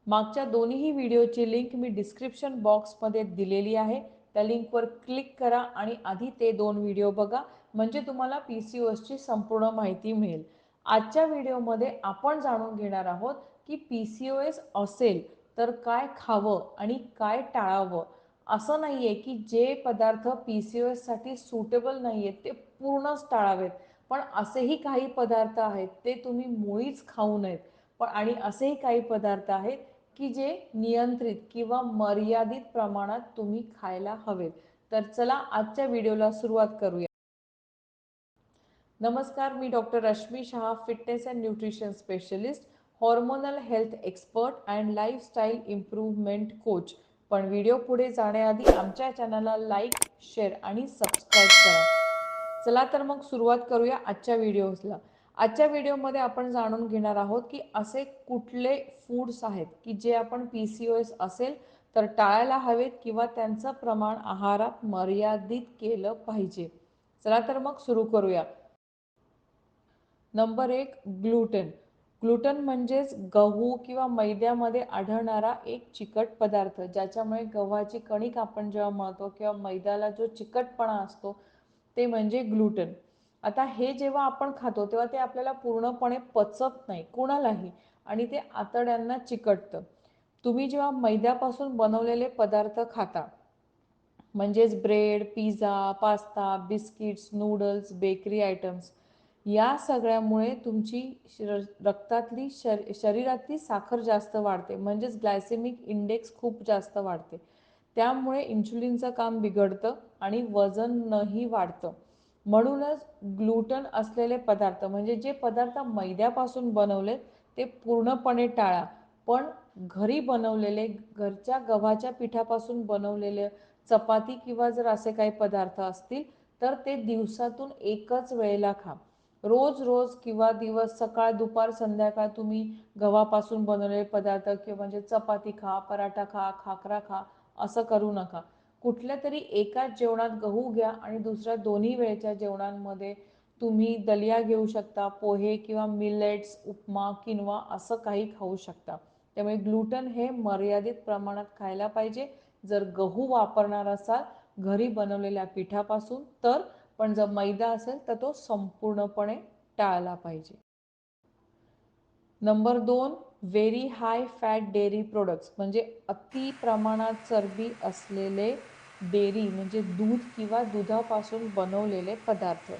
मागच्या दोन्हीही व्हिडिओची लिंक मी डिस्क्रिप्शन बॉक्समध्ये दिलेली आहे. त्या लिंकवर क्लिक करा आणि आधी ते 2 व्हिडिओ बघा, म्हणजे तुम्हाला PCOSची संपूर्ण माहिती मिळेल. आजच्या व्हिडिओमध्ये आपण जाणून घेणार आहोत की PCOS असेल तर काय खावं आणि काय टाळावं. असं नाही आहे की जे पदार्थ PCOSसाठी सुटेबल नाही आहेत ते पूर्णच टाळावेत, पण असेही काही पदार्थ आहेत ते तुम्ही मुळीच खाऊ नयेत. पण आणि असेही काही पदार्थ आहेत की जे नियंत्रित किंवा मर्यादित प्रमाणात तुम्ही खायला हवेत. तर चला आजच्या व्हिडिओला सुरुवात करूया. नमस्कार, मी doctor Rashmi Shah, fitness and nutrition specialist, hormonal health expert and lifestyle improvement coach. पण व्हिडिओ पुढे जाण्याआधी आमच्या चॅनलला लाईक, शेअर आणि सबस्क्राईब करा. चला तर मग सुरुवात करूया आजच्या व्हिडिओला. आजच्या व्हिडिओमध्ये आपण जाणून घेणार आहोत की असे कुठले फूड्स आहेत की जे आपण PCOS असेल तर टाळायला हवेत किंवा त्यांचं प्रमाण आहारात मर्यादित केलं पाहिजे. चला तर मग सुरू करूया. Number 1, gluten. ग्लूटेन म्हणजेच गहू किंवा मैद्यामध्ये आढळणारा एक चिकट पदार्थ, ज्याच्यामुळे गव्हाची कणिक आपण जेव्हा मळतो किंवा मैद्याला जो चिकटपणा असतो ते म्हणजे ग्लूटेन. आता हे जेव्हा आपण खातो तेव्हा ते आपल्याला पूर्णपणे पचत नाही कुणालाही, आणि ते आतड्यांना चिकटतं. तुम्ही जेव्हा मैद्यापासून बनवलेले पदार्थ खाता, म्हणजेच bread, pizza, pasta, biscuits, noodles, bakery items, या सगळ्यामुळे तुमची रक्तातली शरीरातली साखर जास्त वाढते, म्हणजेच ग्लायसेमिक इंडेक्स खूप जास्त वाढते. त्यामुळे इन्शुलिनचं काम बिघडतं आणि वजनही वाढतं. म्हणूनच ग्लूटन असलेले पदार्थ, म्हणजे जे पदार्थ मैद्यापासून बनवले ते पूर्णपणे टाळा. पण घरी बनवलेले, घरच्या गव्हाच्या पिठापासून बनवलेले चपाती किंवा जर असे काही पदार्थ असतील तर ते दिवसातून एकच वेळेला खा. रोज रोज किंवा दिवस सकाळ दुपार संध्याकाळ तुम्ही गव्हापासून बनवलेले पदार्थ किंवा म्हणजे चपाती खा, पराठा खा, खाकरा खा, असं करू नका. कुठल्या तरी एकाच जेवणात गहू घ्या आणि दुसऱ्या दोन्ही वेळच्या जेवणांमध्ये तुम्ही दलिया घेऊ शकता, पोहे किंवा मिलेट्स, उपमा, किनवा असं काही खाऊ शकता. त्यामुळे ग्लूटन हे मर्यादित प्रमाणात खायला पाहिजे. जर गहू वापरणार असाल घरी बनवलेल्या पिठापासून तर, पण जर मैदा असेल तर तो संपूर्णपणे टाळला पाहिजे. Number 2, very high fat dairy products, म्हणजे अति प्रमाणात चरबी असलेले डेअरी म्हणजे दूध किंवा दुधापासून बनवलेले पदार्थ.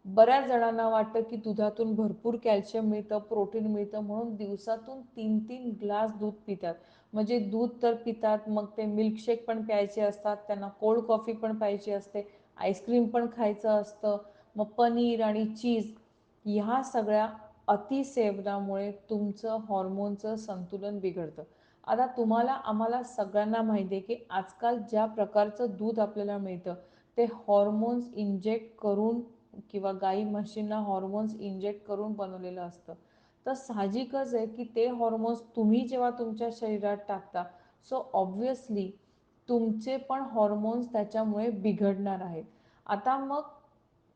बऱ्याच जणांना वाटतं की दुधातून भरपूर कॅल्शियम मिळतं, प्रोटीन मिळतं, म्हणून दिवसातून 3-3 ग्लास दूध पितात. म्हणजे दूध तर पितात, मग ते मिल्कशेक पण प्यायचे असतात, त्यांना कोल्ड कॉफी पण प्यायची असते, आईस्क्रीम पण खायचं असतं, मग पनीर आणि चीज. ह्या सगळ्या अतिसेवनामुळे तुमचं हॉर्मोनचं संतुलन बिघडतं. आता तुम्हाला आम्हाला सगळ्यांना माहिती आहे की आजकाल ज्या प्रकारचं दूध आपल्याला मिळतं ते हॉर्मोन्स इंजेक्ट करून किंवा गाई म्हशींना हॉर्मोन्स इंजेक्ट करून बनवलेलं असतं. तर साहजिकच आहे की ते हॉर्मोन्स तुम्ही जेव्हा तुमच्या शरीरात टाकता, सो ऑब्व्हियसली तुमचे पण हॉर्मोन्स त्याच्यामुळे बिघडणार आहेत. आता मग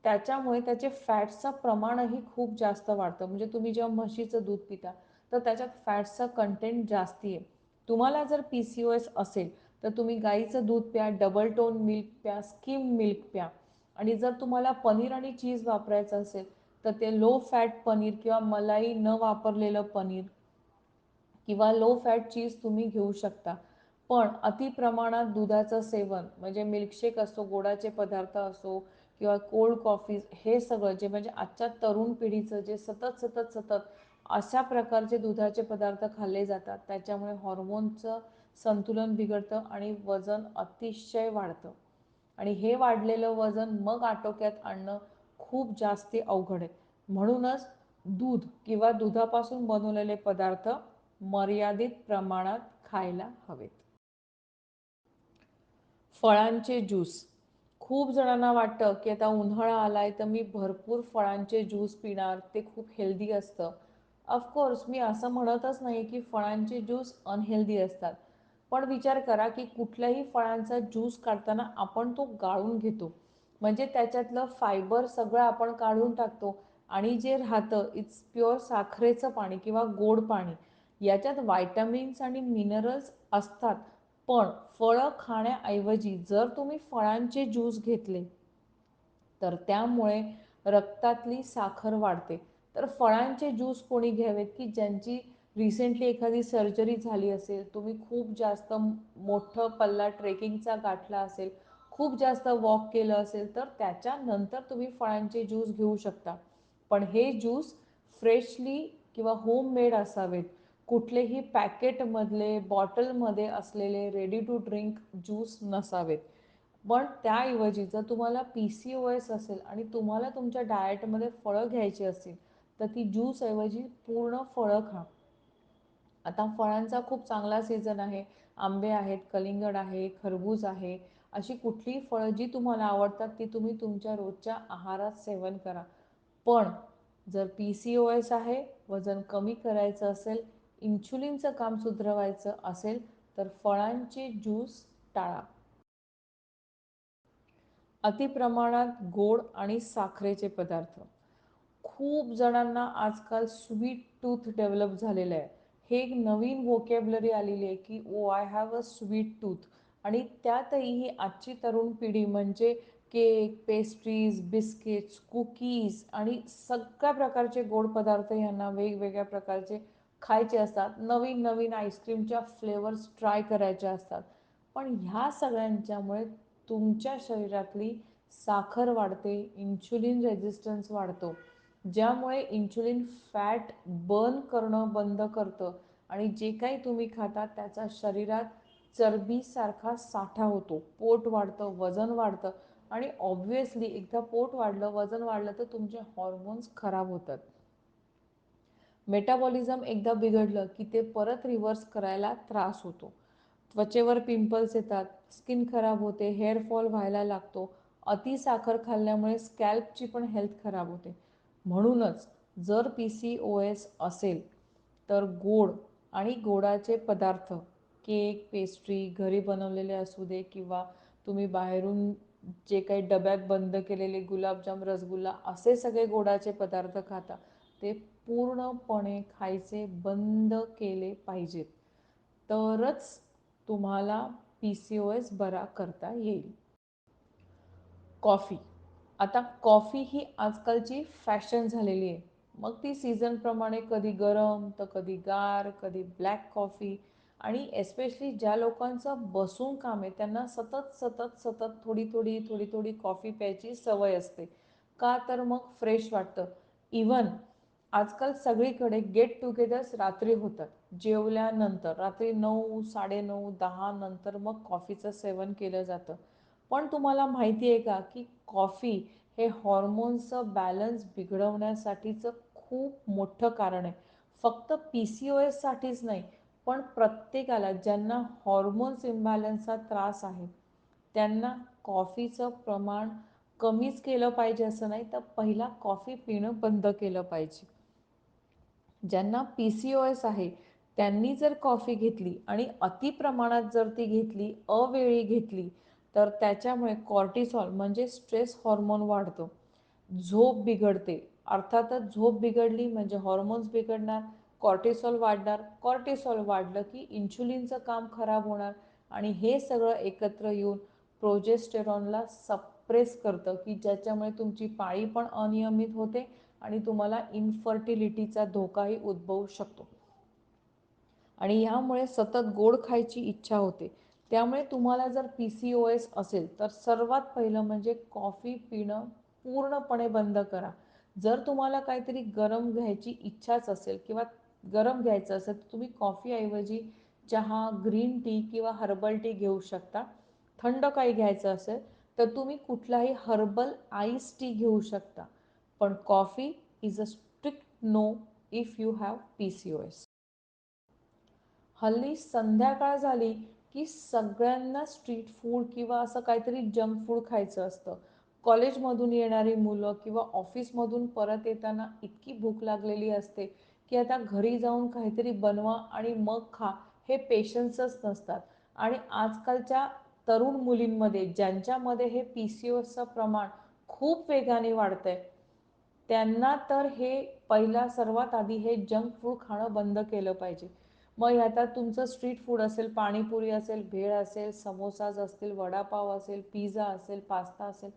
त्याच्यामुळे त्याचे फॅट्सचं प्रमाणही खूप जास्त वाढतं. म्हणजे तुम्ही जेव्हा म्हशीचं दूध पिता तर त्याच्यात फॅट्सचं कंटेंट जास्ती आहे. तुम्हाला जर PCOS असेल तर तुम्ही गाईचं दूध प्या, डबल टोन मिल्क प्या, स्किम मिल्क प्या. आणि जर तुम्हाला पनीर आणि चीज वापरायचं असेल तर ते लो फॅट पनीर किंवा मलाई न वापरलेलं पनीर किंवा लो फॅट चीज तुम्ही घेऊ शकता. पण अति प्रमाणात दुधाचं सेवन, म्हणजे मिल्कशेक असो, गोडाचे पदार्थ असो किंवा कोल्ड कॉफीज, हे सगळं जे म्हणजे आजच्या तरुण पिढीचं जे सतत सतत सतत अशा प्रकारचे दुधाचे पदार्थ खाल्ले जातात, त्याच्यामुळे हॉर्मोनचं संतुलन बिघडतं आणि वजन अतिशय वाढतं. आणि हे वाढलेलं वजन मग आटोक्यात आणणं खूप जास्ती अवघड आहे. म्हणूनच दूध किंवा दुधापासून बनवलेले पदार्थ मर्यादित प्रमाणात खायला हवेत. फळांचे ज्यूस. खूप जणांना वाटतं की आता उन्हाळा आलाय तर मी भरपूर फळांचे ज्यूस पिणार, ते खूप हेल्दी असतं. ऑफकोर्स मी असं म्हणतच नाही की फळांचे ज्यूस अनहेल्दी असतात, पण विचार करा की कुठल्याही फळांचा ज्यूस काढताना आपण तो गाळून घेतो, म्हणजे त्याच्यातलं फायबर सगळं आपण काढून टाकतो आणि जे राहतं इट्स प्युअर साखरेचं पाणी किंवा गोड पाणी. याच्यात व्हायटॅमिन्स आणि मिनरल्स असतात. पण फळं खाण्याऐवजी जर तुम्ही फळांचे ज्यूस घेतले तर त्यामुळे रक्तातली साखर वाढते. तर फळांचे ज्यूस कोणी घ्यावेत की ज्यांची रिसेंटली एखादी सर्जरी झाली असेल, तुम्ही खूप जास्त मोठं पल्ला ट्रेकिंगचा गाठला असेल, खूप जास्त वॉक केलं असेल, तर त्याच्यानंतर तुम्ही फळांचे ज्यूस घेऊ शकता. पण हे ज्यूस फ्रेशली किंवा होममेड असावेत. कुठलेही पॅकेटमधले बॉटलमध्ये असलेले रेडी टू ड्रिंक ज्यूस नसावेत. पण त्याऐवजी जर तुम्हाला PCOS असेल आणि तुम्हाला तुमच्या डाएटमध्ये फळं घ्यायची असतील तर ती ज्यूसऐवजी पूर्ण फळं खा. आता फळांचा खूप चांगला सीझन आहे. आंबे आहेत, कलिंगड आहे, खरबूज आहे. अशी कुठलीही फळं जी तुम्हाला आवडतात ती तुम्ही तुमच्या रोजच्या आहारात सेवन करा. पण जर PCOS आहे, वजन कमी करायचं असेल, इन्शुलिनचं काम सुधरवायचं असेल तर फळांचे ज्यूस टाळा. अतिप्रमाणात गोड आणि साखरेचे पदार्थ. खूप जणांना आजकाल स्वीट टूथ डेव्हलप झालेलं आहे. हे एक नवीन व्होकॅब्युलरी आलेली आहे की oh I have a sweet tooth. आणि त्यातही ही आजची तरुण पिढी म्हणजे केक, पेस्ट्रीज, बिस्किट्स, कुकीज आणि सगळ्या प्रकारचे गोड पदार्थ यांना वेगवेगळ्या प्रकारचे खायचे असतात. नवीन नवीन आईस्क्रीमच्या फ्लेवर्स ट्राय करायचे असतात. पण ह्या सगळ्यांच्यामुळे तुमच्या शरीरातली साखर वाढते, इन्शुलिन रेझिस्टन्स वाढतो, ज्यामुळे इन्शुलिन फॅट बर्न करणं बंद करतं आणि जे काही तुम्ही खाता त्याचा शरीरात चरबीसारखा साठा होतो, पोट वाढतं, वजन वाढतं आणि ऑब्व्हियसली एकदा पोट वाढलं, वजन वाढलं तर तुमचे हॉर्मोन्स खराब होतात. मेटाबॉलिझम एकदा बिघडलं की ते परत रिव्हर्स करायला त्रास होतो. त्वचेवर पिंपल्स येतात, स्किन खराब होते, हेअर फॉल व्हायला लागतो. अति साखर खाल्ल्यामुळे स्कॅल्पची पण हेल्थ खराब होते. म्हणूनच जर PCOS असेल तर गोड आणि गोडाचे पदार्थ, केक, पेस्ट्री घरी बनवलेले असू दे किंवा तुम्ही बाहेरून जे काही डब्यात बंद केलेले गुलाबजाम, रसगुल्ला असे सगळे गोडाचे पदार्थ खाता, ते पूर्णपणे खायचे बंद केले पाहिजेत. तरच तुम्हाला PCOS बरा करता येईल. कॉफी. आता कॉफी ही आजकालची फॅशन झालेली आहे. मग ती सीझनप्रमाणे कधी गरम तर कधी गार, कधी ब्लॅक कॉफी. आणि एस्पेशली ज्या लोकांचं बसून काम आहे त्यांना सतत सतत सतत थोडी थोडी थोडी थोडी कॉफी प्यायची सवय असते. का तर मग फ्रेश वाटतं. इवन आजकाल सगळीकडे गेट टुगेदर्स रात्री होतात. जेवल्यानंतर रात्री 9, 9:30, 10 नंतर मग कॉफीचं सेवन केलं जातं. पण तुम्हाला माहिती आहे का की कॉफी हे हॉर्मोन्सचं बॅलन्स बिघडवण्यासाठीचं खूप मोठं कारण आहे. फक्त PCOS साठीच नाही, पण प्रत्येकाला ज्यांना हॉर्मोन्स इम्बॅलन्सचा त्रास आहे त्यांना कॉफीचं प्रमाण कमीच केलं पाहिजे असं नाही, तर पहिला कॉफी पिणं बंद केलं पाहिजे. ज्यांना PCOS आहे त्यांनी जर कॉफी घेतली आणि अति प्रमाणात जर ती घेतली, अवेळी घेतली, तर त्याच्यामुळे कॉर्टिसॉल म्हणजे स्ट्रेस हॉर्मोन वाढतो, झोप बिघडते. अर्थातच झोप बिघडली म्हणजे हॉर्मोन्स बिघडणार, कॉर्टिसॉल वाढणार. कॉर्टिसॉल वाढलं की इन्शुलिनचं काम खराब होणार आणि हे सगळं एकत्र येऊन प्रोजेस्टेरॉनला सप्रेस करतं की ज्याच्यामुळे तुमची पाळी पण अनियमित होते आणि तुम्हाला इन्फर्टिलिटीचा धोकाही उद्भवू शकतो. आणि ह्यामुळे सतत गोड खायची इच्छा होते. त्यामुळे तुम्हाला जर PCOS असेल तर सर्वात पहिलं म्हणजे कॉफी पिणं पूर्णपणे बंद करा. जर तुम्हाला काहीतरी गरम घ्यायची इच्छाच असेल किंवा गरम घ्यायचं असेल तर तुम्ही कॉफीऐवजी चहा, ग्रीन टी किंवा हर्बल टी घेऊ शकता. थंड काही घ्यायचं असेल तर तुम्ही कुठलाही हर्बल आईस टी घेऊ शकता. पण coffee is a strict know if you have PCOS. हल्ली संध्याकाळ झाली की सगळ्यांना स्ट्रीट फूड किंवा असं काहीतरी जंक फूड खायचं असतं. कॉलेजमधून येणारी मुलं किंवा ऑफिसमधून परत येताना इतकी भूक लागलेली असते की आता घरी जाऊन काहीतरी बनवा आणि मग खा, हे पेशन्सच नसतात. आणि आजकालच्या तरुण मुलींमध्ये ज्यांच्यामध्ये हे PCOSचं प्रमाण खूप वेगाने वाढतंय, त्यांना तर हे पहिला सर्वात आधी हे जंक फूड खाणं बंद केलं पाहिजे. मग ह्याच्यात तुमचं स्ट्रीट फूड असेल, पाणीपुरी असेल, भेळ असेल, समोसाज असतील, वडापाव असेल, पिझ्झा असेल, पास्ता असेल,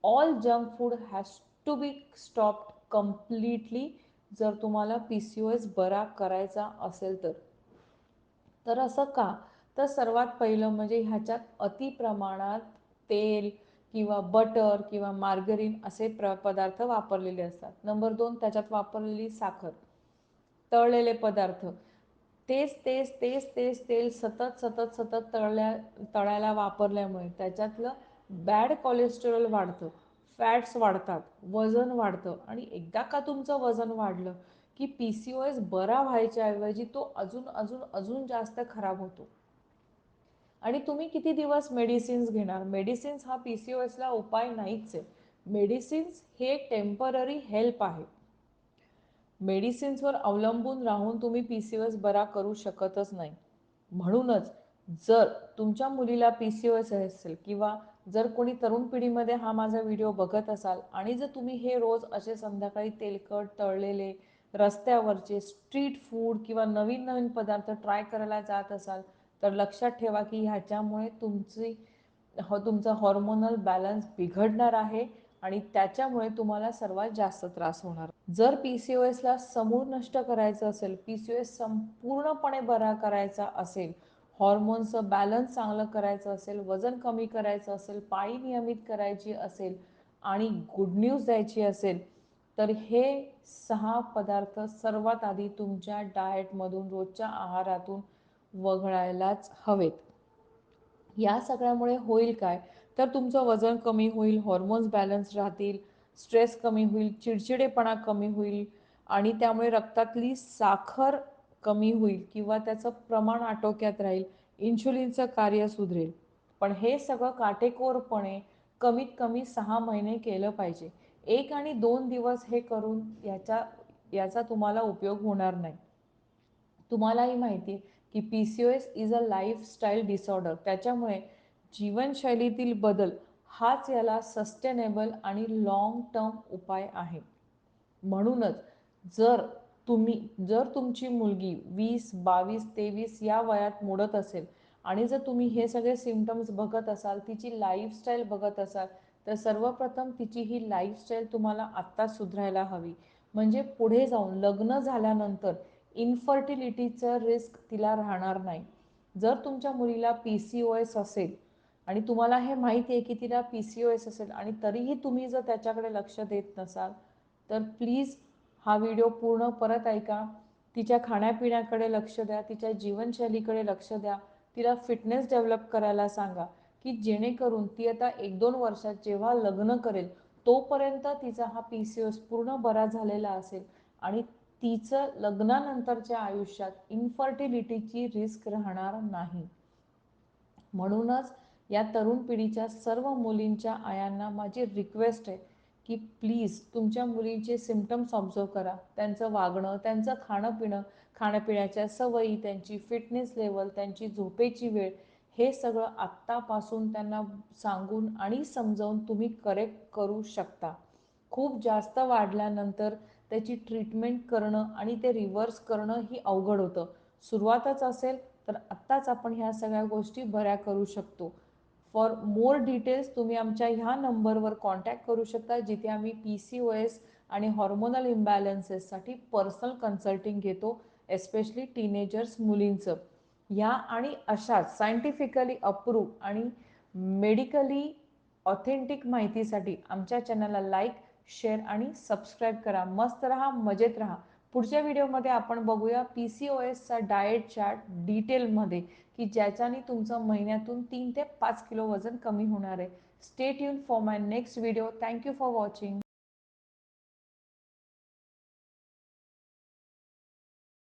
all junk food has to be stopped completely जर तुम्हाला PCOS बरा करायचा असेल तर. तर असं का? तर सर्वात पहिलं म्हणजे ह्याच्यात अति प्रमाणात तेल किंवा बटर किंवा मार्गरीन असे पदार्थ वापरलेले असतात. नंबर 2, त्याच्यात वापरलेली साखर, तळलेले पदार्थ, तेच तेच तेच तेच तेल सतत सतत सतत तळायला वापरल्यामुळे त्याच्यातलं बॅड कोलेस्टेरॉल वाढतं, फॅट्स वाढतात, वजन वाढतं आणि एकदा का तुमचं वजन वाढलं की PCOS बरा व्हायच्या ऐवजी तो अजून अजून अजून जास्त खराब होतो. आणि तुम्ही किती दिवस मेडिसिन्स घेणार? मेडिसिन्स हा PCOSला उपाय नाहीच आहे. मेडिसिन्स हे टेम्पररी हेल्प आहे. मेडिसिन्सवर अवलंबून राहून तुम्ही PCOS बरा करू शकतच नाही. म्हणूनच जर तुमच्या मुलीला PCOS असेल किंवा जर कोणी तरुण पिढीमध्ये हा माझा व्हिडिओ बघत असाल आणि जर तुम्ही हे रोज असे संध्याकाळी तेलकट, तळलेले, रस्त्यावरचे स्ट्रीट फूड किंवा नवीन नवीन पदार्थ ट्राय करायला जात असाल तर लक्षात ठेवा की ह्याच्यामुळे तुमचा हॉर्मोनल बॅलन्स बिघडणार आहे आणि त्याच्यामुळे तुम्हाला सर्वात जास्त त्रास होणार. जर PCOSला समूळ नष्ट करायचं असेल, PCOS संपूर्णपणे बरा करायचा असेल, हॉर्मोन्सचं बॅलन्स चांगलं करायचं असेल, वजन कमी करायचं असेल, पाळी नियमित करायची असेल आणि गुड न्यूज द्यायची असेल तर हे 6 पदार्थ सर्वात आधी तुमच्या डाएटमधून, रोजच्या आहारातून वगळायलाच हवेत. या सगळ्यामुळे होईल काय? तर तुमचं वजन कमी होईल, हॉर्मोन्स बॅलन्स राहतील, स्ट्रेस कमी होईल, चिडचिडेपणा कमी होईल आणि त्यामुळे रक्तातली साखर कमी होईल किंवा त्याचं प्रमाण आटोक्यात राहील, इन्शुलिनचं कार्य सुधरेल. पण हे सगळं काटेकोरपणे कमीत कमी 6 महिने केलं पाहिजे. 1 आणि 2 दिवस हे करून याचा तुम्हाला उपयोग होणार नाही. तुम्हालाही माहिती आहे की PCOS is a lifestyle disorder. त्याच्यामुळे जीवनशैलीतील बदल हाच याला सस्टेनेबल आणि लाँग टर्म उपाय आहे. म्हणूनच जर तुमची मुलगी 20, 22, 23 या वयात मोडत असेल आणि जर तुम्ही हे सगळे सिम्पटम्स बघत असाल, तिची लाईफस्टाईल बघत असाल, तर सर्वप्रथम तिची ही लाईफस्टाईल तुम्हाला आत्ताच सुधारायला हवी. म्हणजे पुढे जाऊन लग्न झाल्यानंतर इन्फर्टिलिटीचं रिस्क तिला राहणार नाही. जर तुमच्या मुलीला PCOS असेल आणि तुम्हाला हे माहिती आहे की तिला PCOS असेल आणि तरीही तुम्ही जर त्याच्याकडे लक्ष देत नसाल तर प्लीज हा व्हिडिओ पूर्ण परत ऐका. तिच्या खाण्यापिण्याकडे लक्ष द्या, तिच्या जीवनशैलीकडे लक्ष द्या, तिला फिटनेस डेव्हलप करायला सांगा की जेणेकरून ती आता 1-2 वर्षात जेव्हा लग्न करेल तोपर्यंत तिचा हा PCOS पूर्ण बरा झालेला असेल आणि तिचं लग्नानंतरच्या आयुष्यात इन्फर्टिलिटीची रिस्क राहणार नाही. म्हणूनच या तरुण पिढीच्या सर्व मुलींच्या आयांना माझी रिक्वेस्ट आहे की प्लीज तुमच्या मुलींचे सिम्पटम्स ऑब्झर्व करा, त्यांचं वागणं, त्यांचं खाण्यापिण्याच्या सवयी, त्यांची फिटनेस लेवल, त्यांची झोपेची वेळ, हे सगळं आत्तापासून त्यांना सांगून आणि समजावून तुम्ही करेक्ट करू शकता. खूप जास्त वाढल्यानंतर त्याची ट्रीटमेंट करणं आणि ते रिव्हर्स करणं ही अवघड होतं. सुरुवातच असेल तर आत्ताच आपण ह्या सगळ्या गोष्टी बऱ्या करू शकतो. फॉर मोर डिटेल्स तुम्ही आमच्या ह्या नंबरवर कॉन्टॅक्ट करू शकता जिथे आम्ही PCOS आणि हॉर्मोनल इम्बॅलन्सेससाठी पर्सनल कन्सल्टिंग घेतो, एस्पेशली टीनेजर्स मुलींचं. ह्या आणि अशाच सायंटिफिकली अप्रूव्ह आणि मेडिकली ऑथेंटिक माहितीसाठी आमच्या चॅनलला लाईक, शेअर आणि सबस्क्राईब करा. मस्त रहा, मजेत रहा. पुढच्या व्हिडिओमध्ये आपण बघूया PCOSचा डाएट चार्ट डिटेलमध्ये की ज्याच्याने तुमचं महिन्यातून 3 ते 5 किलो वजन कमी होणार आहे. Stay tune for my next video. Thank you for watching.